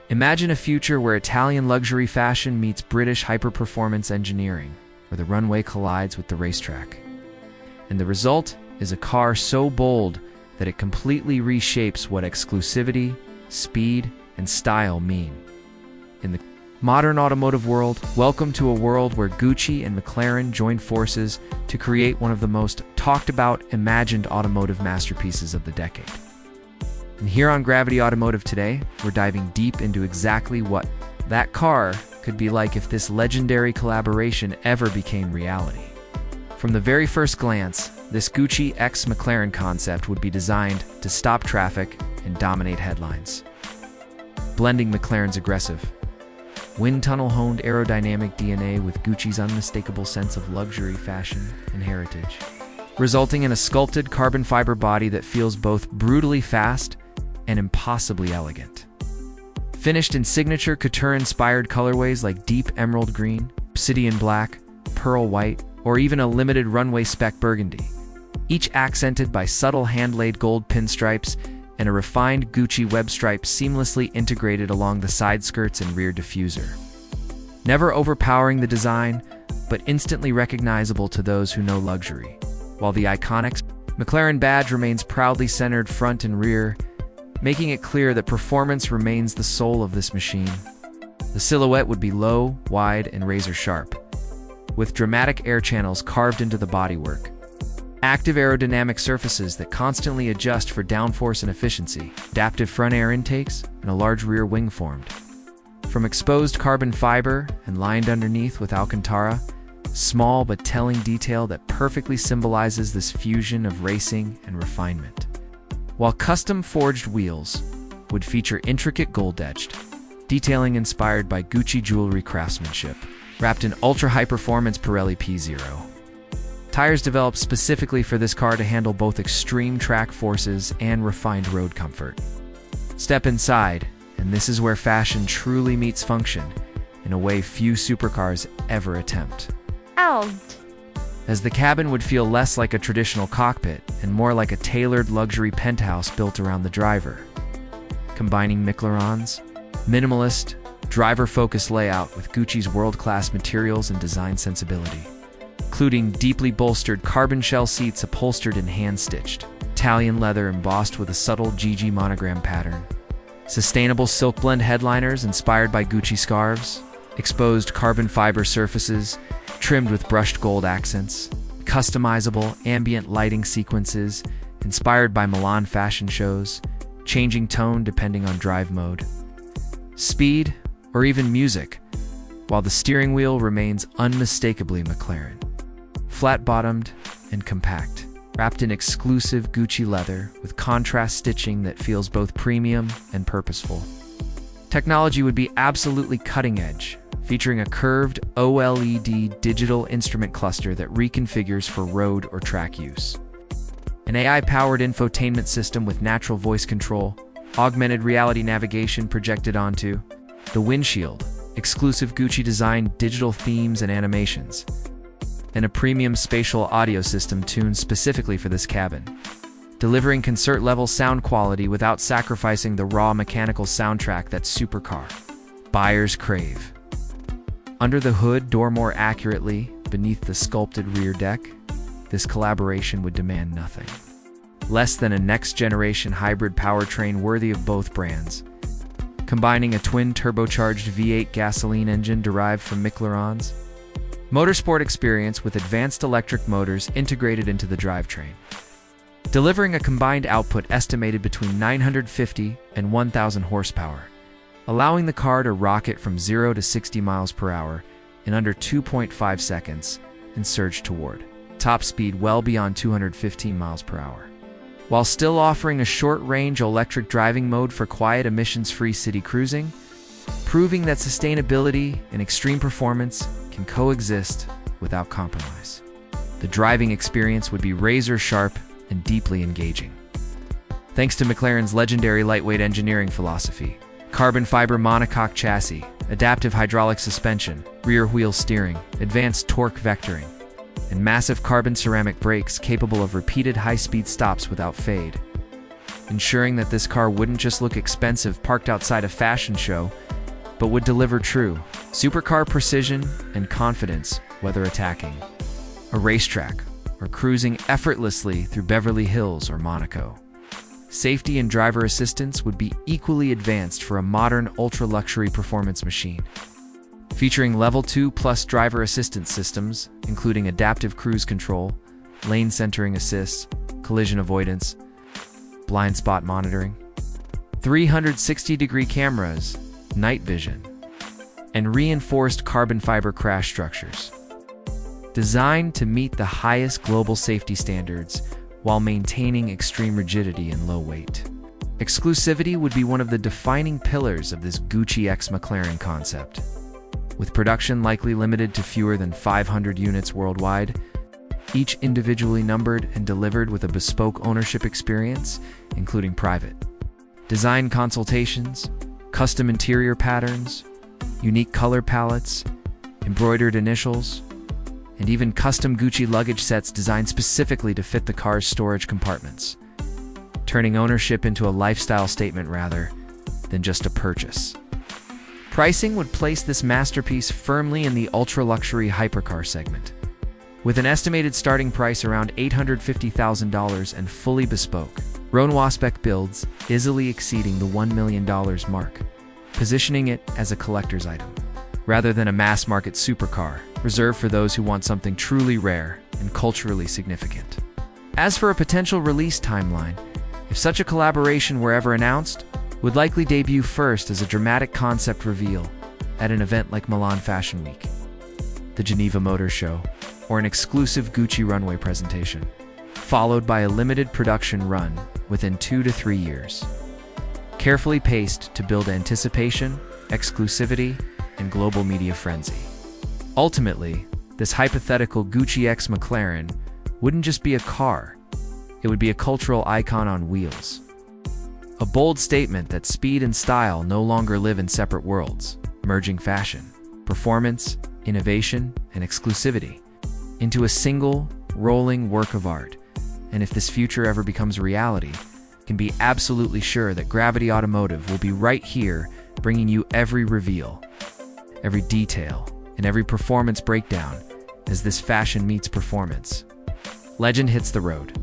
Imagine a future where Italian luxury fashion meets British hyper-performance engineering, where the runway collides with the racetrack. And the result is a car so bold that it completely reshapes what exclusivity, speed, and style mean. In the modern automotive world, welcome to a world where Gucci and McLaren join forces to create one of the most talked about, imagined automotive masterpieces of the decade. And here on Gravity Automotive today, we're diving deep into exactly what that car could be like if this legendary collaboration ever became reality. From the very first glance, this Gucci x McLaren concept would be designed to stop traffic and dominate headlines. Blending McLaren's aggressive, wind tunnel-honed aerodynamic DNA with Gucci's unmistakable sense of luxury, fashion, and heritage, resulting in a sculpted carbon fiber body that feels both brutally fast and impossibly elegant. Finished in signature couture-inspired colorways like deep emerald green, obsidian black, pearl white, or even a limited runway spec burgundy, each accented by subtle hand-laid gold pinstripes and a refined Gucci web stripe seamlessly integrated along the side skirts and rear diffuser. Never overpowering the design, but instantly recognizable to those who know luxury, while the iconic McLaren badge remains proudly centered front and rear, making it clear that performance remains the soul of this machine. The silhouette would be low, wide, and razor-sharp, with dramatic air channels carved into the bodywork, active aerodynamic surfaces that constantly adjust for downforce and efficiency, adaptive front air intakes, and a large rear wing formed. From exposed carbon fiber and lined underneath with Alcantara, small but telling detail that perfectly symbolizes this fusion of racing and refinement. While custom-forged wheels would feature intricate gold-etched detailing inspired by Gucci jewelry craftsmanship, wrapped in ultra-high-performance Pirelli P0. Tires developed specifically for this car to handle both extreme track forces and refined road comfort. Step inside, and this is where fashion truly meets function, in a way few supercars ever attempt. As the cabin would feel less like a traditional cockpit and more like a tailored luxury penthouse built around the driver. Combining McLaren's minimalist, driver-focused layout with Gucci's world-class materials and design sensibility, including deeply bolstered carbon shell seats upholstered in hand-stitched Italian leather embossed with a subtle GG monogram pattern, sustainable silk blend headliners inspired by Gucci scarves, exposed carbon fiber surfaces trimmed with brushed gold accents, customizable ambient lighting sequences inspired by Milan fashion shows, changing tone depending on drive mode, speed, or even music, while the steering wheel remains unmistakably McLaren. Flat-bottomed and compact, wrapped in exclusive Gucci leather with contrast stitching that feels both premium and purposeful. Technology would be absolutely cutting-edge, featuring a curved OLED digital instrument cluster that reconfigures for road or track use. An AI-powered infotainment system with natural voice control, augmented reality navigation projected onto the windshield, exclusive Gucci-designed digital themes and animations, and a premium spatial audio system tuned specifically for this cabin, delivering concert-level sound quality without sacrificing the raw mechanical soundtrack that supercar buyers crave. Under the hood, or more accurately, beneath the sculpted rear deck, this collaboration would demand nothing less than a next-generation hybrid powertrain worthy of both brands, combining a twin turbocharged V8 gasoline engine derived from McLaren's motorsport experience with advanced electric motors integrated into the drivetrain, delivering a combined output estimated between 950 and 1,000 horsepower, allowing the car to rocket from 0 to 60 miles per hour in under 2.5 seconds and surge toward top speed well beyond 215 miles per hour, while still offering a short-range electric driving mode for quiet emissions-free city cruising, proving that sustainability and extreme performance can coexist without compromise. The driving experience would be razor-sharp and deeply engaging. Thanks to McLaren's legendary lightweight engineering philosophy, carbon fiber monocoque chassis, adaptive hydraulic suspension, rear wheel steering, advanced torque vectoring, and massive carbon ceramic brakes capable of repeated high-speed stops without fade. ensuring that this car wouldn't just look expensive parked outside a fashion show, but would deliver true supercar precision and confidence, whether attacking a racetrack or cruising effortlessly through Beverly Hills or Monaco. Safety and driver assistance would be equally advanced for a modern ultra-luxury performance machine. Featuring Level 2 plus driver assistance systems, including adaptive cruise control, lane centering assist, collision avoidance, blind spot monitoring, 360-degree cameras, night vision, and reinforced carbon fiber crash structures. Designed to meet the highest global safety standards while maintaining extreme rigidity and low weight. Exclusivity would be one of the defining pillars of this Gucci x McLaren concept. With production likely limited to fewer than 500 units worldwide, each individually numbered and delivered with a bespoke ownership experience, including private design consultations, custom interior patterns, unique color palettes, embroidered initials, and even custom Gucci luggage sets designed specifically to fit the car's storage compartments, turning ownership into a lifestyle statement rather than just a purchase. Pricing would place this masterpiece firmly in the ultra-luxury hypercar segment, with an estimated starting price around $850,000 and fully bespoke Renoir spec builds easily exceeding the $1 million mark, positioning it as a collector's item, rather than a mass-market supercar reserved for those who want something truly rare and culturally significant. As for a potential release timeline, if such a collaboration were ever announced, it would likely debut first as a dramatic concept reveal at an event like Milan Fashion Week, the Geneva Motor Show, or an exclusive Gucci runway presentation, followed by a limited production run within 2 to 3 years. Carefully paced to build anticipation, exclusivity, and global media frenzy. Ultimately, this hypothetical Gucci x McLaren wouldn't just be a car, it would be a cultural icon on wheels. A bold statement that speed and style no longer live in separate worlds, merging fashion, performance, innovation, and exclusivity into a single, rolling work of art. And if this future ever becomes a reality, you can be absolutely sure that Gravity Automotive will be right here, bringing you every reveal, every detail, and every performance breakdown as this fashion meets performance. Legend hits the road.